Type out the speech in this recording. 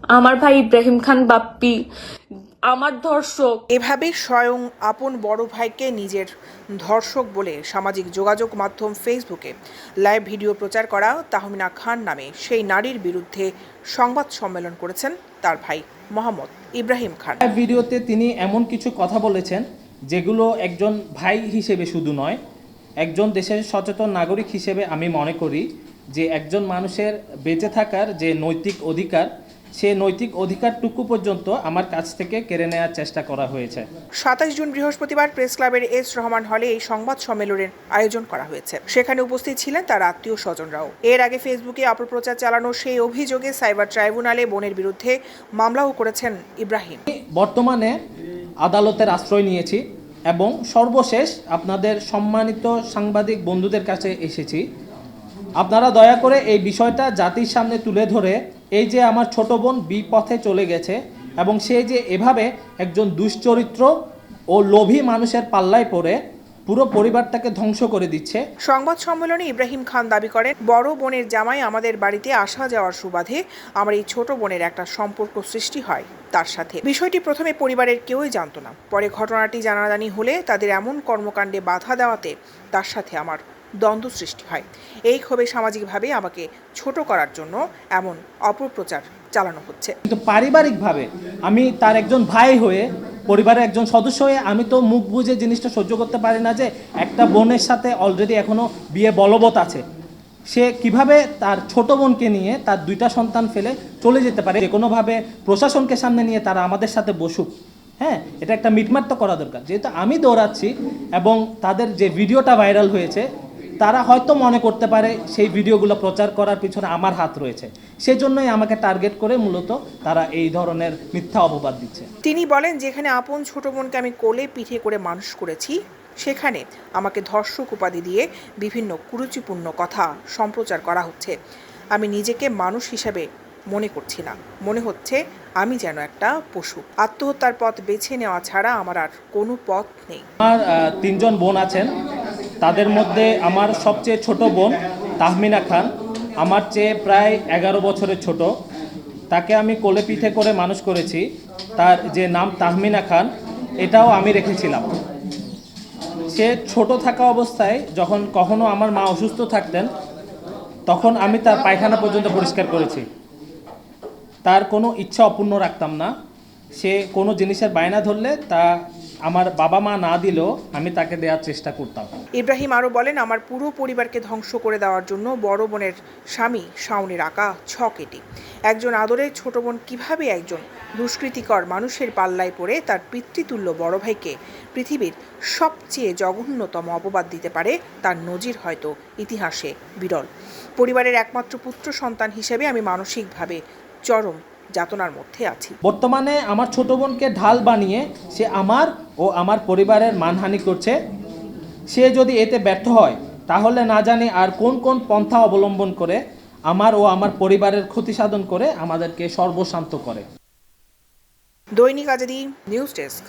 আমার ভাই ইব্রাহিম খান বাপ্পি আমার ধর্ষক। এভাবে স্বয়ং আপন বড় ভাইকে নিজের ধর্ষক বলে সামাজিক যোগাযোগ মাধ্যম ফেসবুকে লাইভ ভিডিও প্রচার করা তাহমিনা খান নামে সেই নারীর বিরুদ্ধে সংবাদ সম্মেলন করেছেন তার ভাই মোহাম্মদ ইব্রাহিম খান। ভিডিওতে তিনি এমন কিছু কথা বলেছেন যেগুলো একজন ভাই হিসেবে শুধু নয়, একজন দেশের সচেতন নাগরিক হিসেবে আমি মনে করি যে একজন মানুষের বেঁচে থাকার যে নৈতিক অধিকার, সে নৈতিক অধিকারটুকু পর্যন্ত আমার কাছ থেকে কেড়ে নেওয়ার চেষ্টা করা হয়েছে। 27 জুন বৃহস্পতিবার প্রেস ক্লাবের এস রহমান হলে এই সংবাদ সম্মেলনের আয়োজন করা হয়েছে। সেখানে উপস্থিত ছিলেন তার আত্মীয় স্বজনরাও। এর আগে ফেসবুকে অপপ্রচার চালানো সেই অভিযোগে সাইবার ট্রাইব্যুনালে বোনের বিরুদ্ধে মামলাও করেছেন ইব্রাহিম। বর্তমানে আদালতের আশ্রয় নিয়েছি এবং সর্বশেষ আপনাদের সম্মানিত সাংবাদিক বন্ধুদের কাছে এসেছি। আপনারা দয়া করে এই বিষয়টা জাতির সামনে তুলে ধরে এই যে আমার ছোট বোন বিপথে চলে গেছে এবং সে যে এভাবে একজন দুশ্চরিত্র ও লোভী মানুষের পাল্লায় পড়ে পুরো পরিবারটাকে ধ্বংস করে দিচ্ছে। সংবাদ সম্মেলনে ইব্রাহিম খান দাবি করেন, বড় বোনের জামাই আমাদের বাড়িতে আসা যাওয়ার সুবাদে আমার এই ছোট বোনের একটা সম্পর্ক সৃষ্টি হয় তার সাথে। বিষয়টি প্রথমে পরিবারের কেউই জানতো না। পরে ঘটনাটি জানাজানি হলে তাদের এমন কর্মকাণ্ডে বাধা দেওয়াতে তার সাথে আমার দ্বন্দ্ব সৃষ্টি হয়। এই ক্ষোভে সামাজিকভাবে আমাকে ছোট করার জন্য এমন অপপ্রচার চালানো হচ্ছে। কিন্তু পারিবারিকভাবে আমি তার একজন ভাই হয়ে, পরিবারের একজন সদস্য হয়ে আমি তো মুখ বুঝে জিনিসটা সহ্য করতে পারি না যে একটা বোনের সাথে অলরেডি এখনও বিয়ে বলবৎ আছে, সে কিভাবে তার ছোট বোনকে নিয়ে তার দুইটা সন্তান ফেলে চলে যেতে পারে। যে কোনোভাবে প্রশাসনকে সামনে নিয়ে তারা আমাদের সাথে বসুক। হ্যাঁ, এটা একটা মিটমাট তো করা দরকার। যেহেতু আমি দৌড়াচ্ছি এবং তাদের যে ভিডিওটা ভাইরাল হয়েছে, তারা হয়তো মনে করতে পারে সেই ভিডিওগুলো প্রচার করার পিছনে আমার হাত রয়েছে। সেজন্যই আমাকে টার্গেট করে মূলত তারা এই ধরনের মিথ্যা অপবাদ দিচ্ছে। তিনি বলেন, যেখানে আপন ছোট বোনকে আমি কোলে পিঠে করে মানুষ করেছি, সেখানে আমাকে ধর্ষক উপাধি দিয়ে বিভিন্ন কুরুচিপূর্ণ কথা সম্প্রচার করা হচ্ছে। আমি নিজেকে মানুষ হিসাবে মনে করছি না, মনে হচ্ছে আমি যেন একটা পশু। আত্মহত্যার পথ বেছে নেওয়া ছাড়া আমার আর কোনো পথ নেই। আমার 3 জন বোন আছেন, তাদের মধ্যে আমার সবচেয়ে ছোট বোন তাহমিনা খান আমার চেয়ে প্রায় 11 বছরের ছোট। তাকে আমি কোলে পিঠে করে মানুষ করেছি। তার যে নাম তাহমিনা খান, এটাও আমি রেখেছিলাম। সে ছোট থাকা অবস্থায় যখন কখনো আমার মা অসুস্থ থাকতেন, তখন আমি তার পায়খানা পর্যন্ত পরিষ্কার করেছি। তার কোনো ইচ্ছা অপূর্ণ রাখতাম না। সে কোনো জিনিসের বায়না ধরলে তা আমার বাবা মা না দিলেও আমি তাকে দেওয়ার চেষ্টা করতাম। ইব্রাহিম আরও বলেন, আমার পুরো পরিবারকে ধ্বংস করে দেওয়ার জন্য বড় বোনের স্বামী শাওনের আঁকা ছক এটি। একজন আদরের ছোট বোন কিভাবে একজন দুষ্কৃতিকর মানুষের পাল্লায় পড়ে তার পিতৃতুল্য বড় ভাইকে পৃথিবীর সবচেয়ে জঘন্যতম অপবাদ দিতে পারে, তার নজির হয়তো ইতিহাসে বিরল। পরিবারের একমাত্র পুত্র সন্তান হিসেবে আমি মানসিকভাবে চরম যাতনার মধ্যে আছি। বর্তমানে আমার ছোট বোনকে ঢাল বানিয়ে সে আমার ও আমার পরিবারের মানহানি করছে। সে যদি এতে ব্যর্থ হয়, তাহলে না জানি আর কোন কোন পন্থা অবলম্বন করে আমার ও আমার পরিবারের ক্ষতি সাধন করে আমাদেরকে সর্বশান্ত করে। দৈনিক আজাদী নিউজ ডেস্ক।